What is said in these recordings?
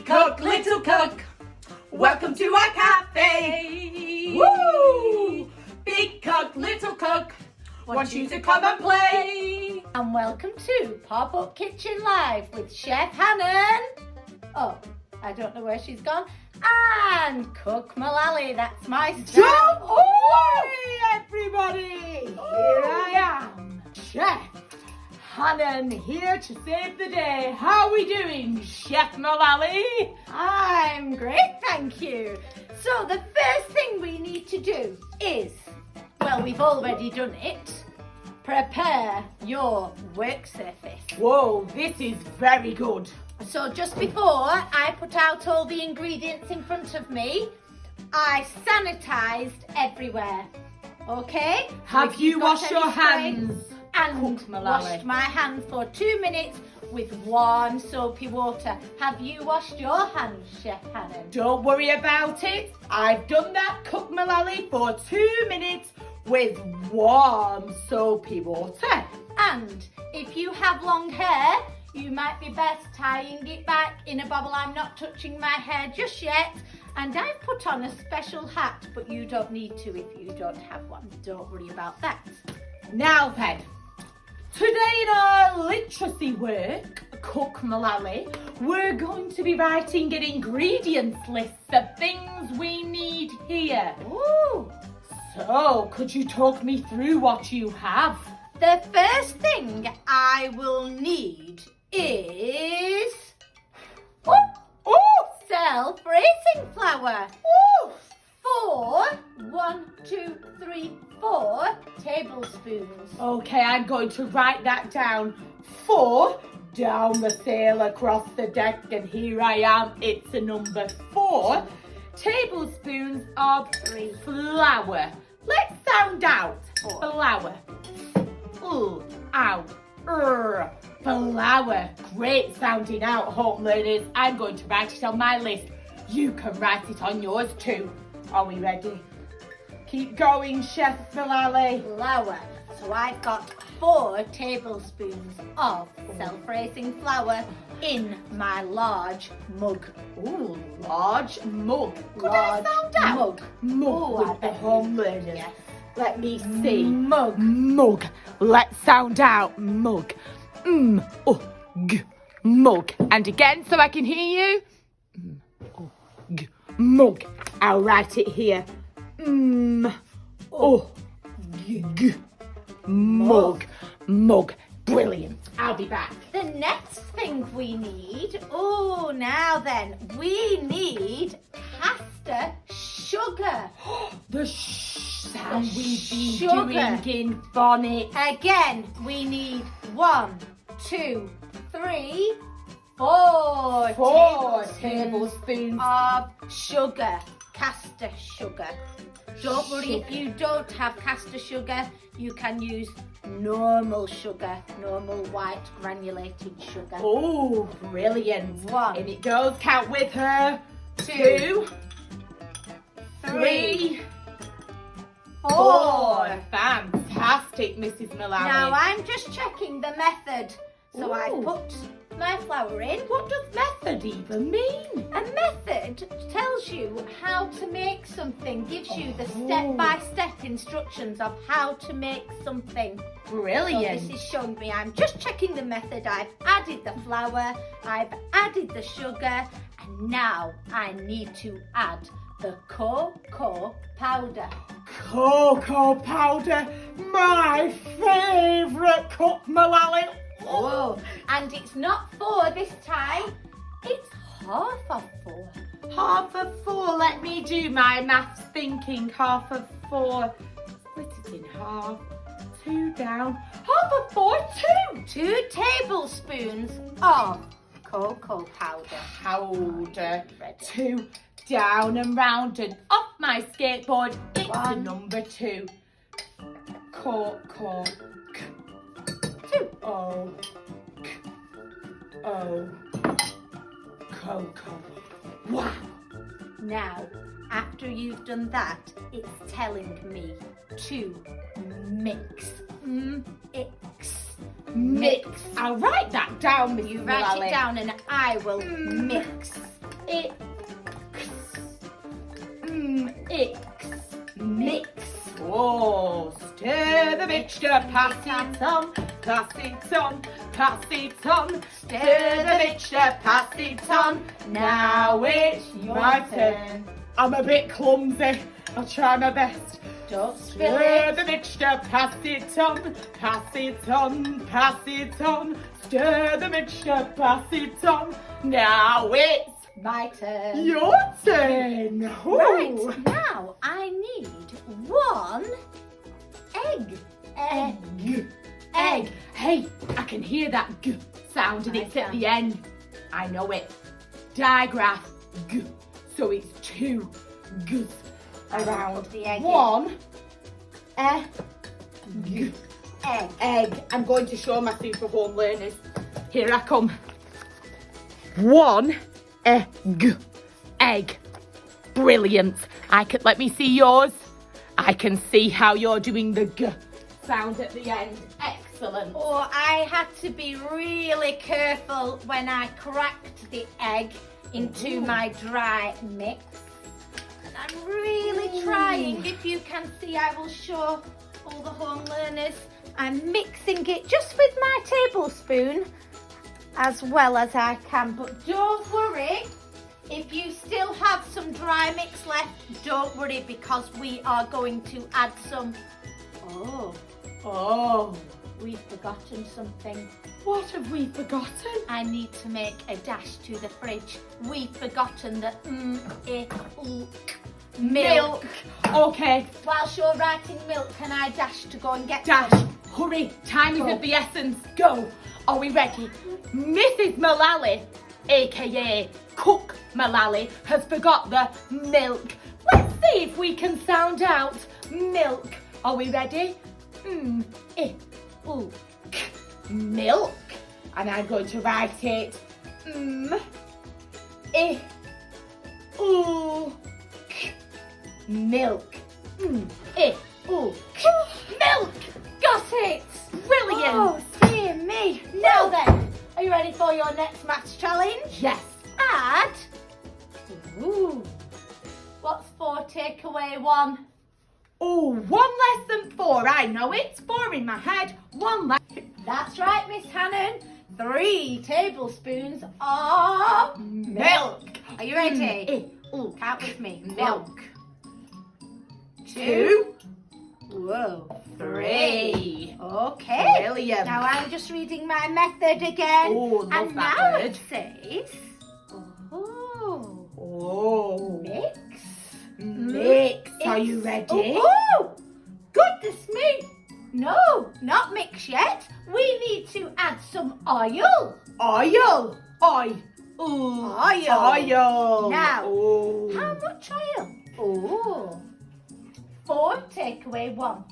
Big cook, little cook, welcome to our cafe. Woo! Big cook, little cook, want you to come and play. And welcome to Pop-Up Kitchen Live with Chef Hannon. Oh, I don't know where she's gone. And Cook Mullally, that's my staff. Don't worry, everybody. Here I am, Chef Hannon, here to save the day. How are we doing, Chef Mullally? I'm great, thank you. So the first thing we need to do is, well, we've already done it. Prepare your work surface. Whoa, this is very good. So just before I put out all the ingredients in front of me, I sanitized everywhere. Okay? Have you got washed any your spray? hands? And Cook Mullally. washed my hands for 2 minutes with warm soapy water. Have you washed your hands, Chef Hannon? Don't worry about it. I've done that, Cook Mullally, for 2 minutes with warm soapy water. And if you have long hair, you might be best tying it back in a bobble. I'm not touching my hair just yet. And I've put on a special hat, but you don't need to if you don't have one. Don't worry about that. Now then, today in our literacy work, Cook Mullally, we're going to be writing an ingredients list of things we need here. Ooh. So, could you talk me through what you have? The first thing I will need is self-raising flour. Four tablespoons. Okay, I'm going to write that down. 4 down the sail across the deck, and here I am. It's a number 4 tablespoons of flour. Let's sound out. Flour. Ooh, ow. Flour. Great sounding out, home learners. I'm going to write it on my list. You can write it on yours too. Are we ready? Keep going, Chef Mullally. Flour. So I've got 4 tablespoons of self-raising flour in my large mug. Ooh, large mug. Could Large I sound out? mug. Mug Ooh, I with the bet home you- learners. Yes. Let me see. Mug. Mug. Let's sound out. Mug. Mug. And again, so I can hear you. Mug. I'll write it here. Mug. Mug. Brilliant. I'll be back. The next thing we need, now then, we need caster sugar. The sound The we've been sugar. doing in Bonnet. Again, we need 1, 2, 3, 4 4 tablespoons tablespoons. of sugar, caster sugar. Don't worry if you don't have caster sugar, you can use normal sugar, normal white granulated sugar. Oh, brilliant. 1, And it goes, count with her. 2, 3, 4. Fantastic, Mrs. Mullally. Now I'm just checking the method. So I Ooh. put my flour in. What does method even mean? A method tells you how to make something, gives you the Oh. step-by-step instructions of how to make something. So Brilliant. this is showing me, I'm just checking the method. I've added the flour, I've added the sugar, and now I need to add the cocoa powder. Cocoa powder, my favourite, Cook Mullally. Oh, and it's not 4 this time, it's half of 4. Half of 4. Let me do my maths thinking. Half of 4. Split it in half. 2 down. Half of 4, 2. 2 tablespoons of cocoa powder. Powder. Ready. 2 down and round and off my skateboard. It's a 1. number 2. Cocoa. 2. O. O. Cocoa. Wow. Now, after you've done that, it's telling me to mix. Mix. I'll write that down, Mrs. You write Mullally. it down and I will mix. It. Mix. Oh, stir the mixture, pass it on, pass it on, pass it on. Stir the mixture, pass it on. Now it's my turn. I'm a bit clumsy. I'll try my best. Don't spill Stir it. the mixture, pass it on, pass it on, pass it on. Stir the mixture, pass it on. Now it's My turn. your turn. Ooh. Right, now I need 1 egg. Egg. Hey, I can hear that g sound and I it's at can. the end. I know it. Digraph g. So it's 2 g's around. Put the egg in. 1 egg. Egg. Egg. I'm going to show my super home learners. Here I come. 1 egg. Egg. Brilliant. Let me see yours. I can see how you're doing the g sound at the end. Excellent. Oh, I had to be really careful when I cracked the egg into my dry mix. And I'm really trying. If you can see, I will show all the home learners. I'm mixing it just with my tablespoon as well as I can. But don't worry, if you still have some dry mix left, don't worry because we are going to add some. Oh, We've forgotten something. what have we forgotten? I need to make a dash to the fridge. We've forgotten the milk. Okay, Whilst you're writing milk, can I dash to go and get Dash, some? hurry, time is Go. of the essence. Go. Are we ready? Mrs. Mullally, aka Cook Mullally, has forgot the milk. Let's see if we can sound out milk. Are we ready? Milk. And I'm going to write it. Milk. Milk. Got it! Brilliant. Oh, dear me. Now then, are you ready for your next maths challenge? Yes. Add. Ooh. What's 4 take away 1? Oh, 1 less than 4. I know it's 4 in my head. 1 less. That's right, Miss Hannon. 3 tablespoons of milk. Are you ready? Count with me. Milk. 2. Whoa. 3. Okay. Brilliant. Now I'm just reading my method again. Oh, love and that now word. it says, Oh. mix. Mix. Are you ready? Oh, goodness me. No, not mix yet. We need to add some oil. Oil. Oil. Ooh. Oil. Now, Oh. how much oil? Oh. 4 take away 1.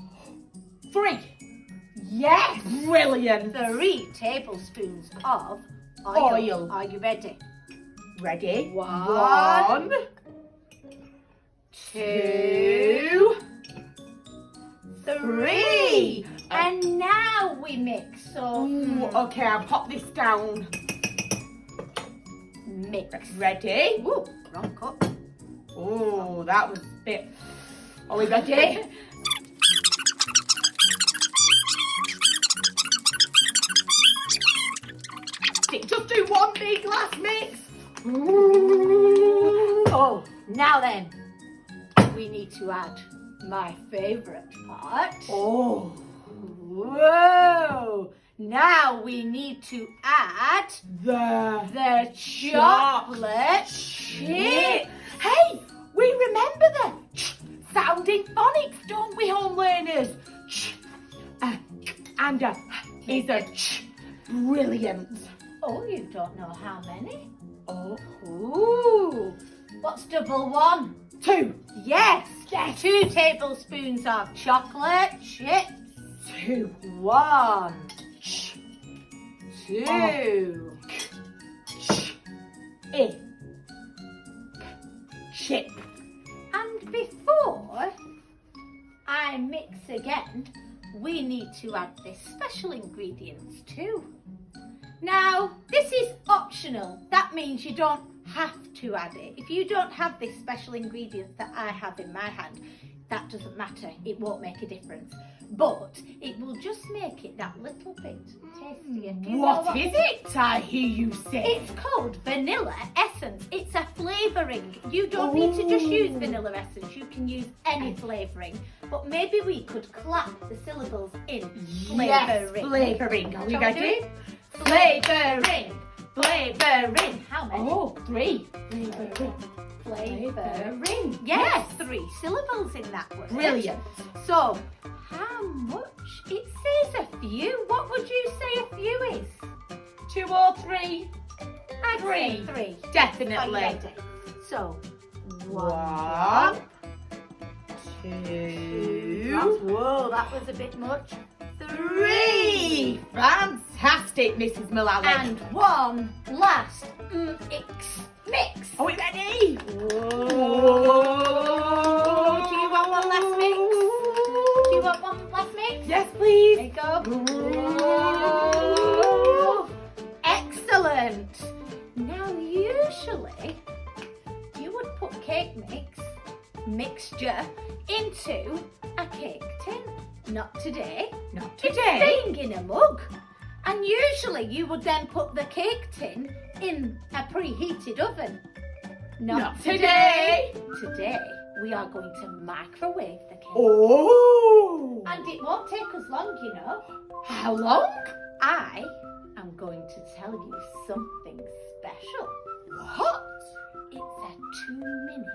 3. Yes. Brilliant. 3 tablespoons of Oil. Are you ready? Ready? 1, 2, 3. And now we mix. So Ooh, okay, I'll pop this down. mix. Ready? Ooh, wrong cup. Oh, that was a bit. Are we ready? Just do 1 big glass mix. Oh, now then, we need to add my favourite part. Oh. Whoa! Now we need to add the chocolate chip. Hey, we remember the sounding phonics, don't we, home learners? And is a ch. Brilliant. Oh, you don't know how many? Oh. Ooh. What's double 1? 2. Yes. 2 tablespoons of chocolate chips. 2. 1, Ch. 2. Ch. Chip. And before I mix again, we need to add this special ingredients too. Now, this is optional. That means you don't have to add it. If you don't have this special ingredient that I have in my hand, that doesn't matter. It won't make a difference. But it will just make it that little bit tastier. Do you know What is it? I hear you say. It's called vanilla essence. It's a flavouring. You don't need to just use vanilla essence. You can use any flavouring. But maybe we could clap the syllables in. Yes, Flavouring. flavouring. Are we Shall we do ready? it? Flavouring. Flavouring. How many? Oh, 3. Flavouring. Flavouring. Yes, 3 syllables in that word. Brilliant. So, how much? It says a few. What would you say a few is? 2 or 3? I'd say 3. 3. Definitely. Are you ready? So, 1, 2, Whoa, that was a bit much. 3. Fantastic, Mrs. Mullally. And 1 last mix. Are we ready? Oh, do you want one last mix? Do you want one last mix? Yes, There please. you go. Oh, excellent. Now, usually, you would put cake mixture into a cake tin. Not today. Not It's today. staying in a mug. And usually you would then put the cake tin in a preheated oven. Not today. Today we are going to microwave the cake. Oh. And it won't take us long, you know. How long? I am going to tell you something special. What? It's a 2-minute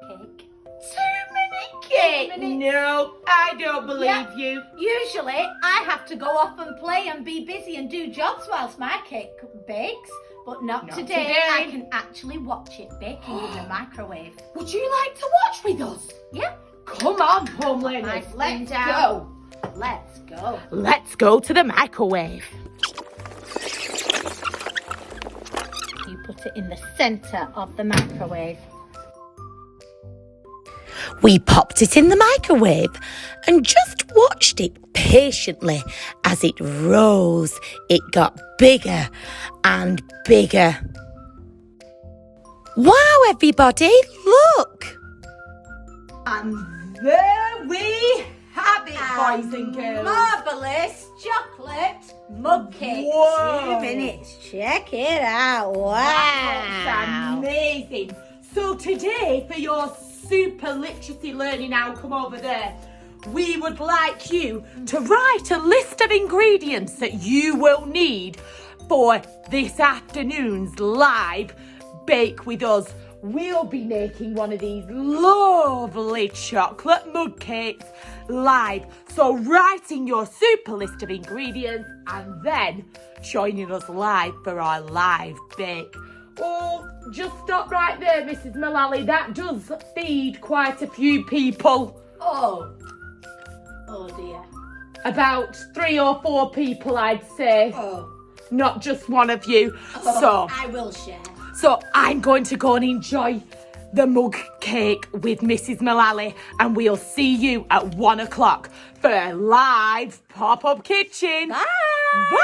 cake. 2-minute cake? 2 minutes. No, I don't believe Yeah. you. Usually I have to go off and play and be busy and do jobs whilst my cake bakes. But not Not today. today. I can actually watch it baking in the microwave. Would you like to watch with us? Yeah. Come on, home My learners. spoon Let's down. go. Let's go. Let's go to the microwave. You put it in the centre of the microwave. We popped it in the microwave and just watched it patiently as it rose. It got bigger and bigger. Wow, everybody, look! And there we have it, boys and girls. Marvellous chocolate mug cake. Whoa. 2 minutes. Check it out. That's Wow. amazing. So today, for your super literacy learning outcome over there, we would like you to write a list of ingredients that you will need for this afternoon's live Bake With Us. We'll be making one of these lovely chocolate mug cakes live. So write in your super list of ingredients and then joining us live for our live bake. Oh, just stop right there, Mrs. Mullally. That does feed quite a few people. Oh dear. About 3 or 4 people, I'd say. Oh. Not just one of you. I will share. So I'm going to go and enjoy the mug cake with Mrs. Mullally, and we'll see you at 1 o'clock for a live pop-up kitchen. Bye. Bye.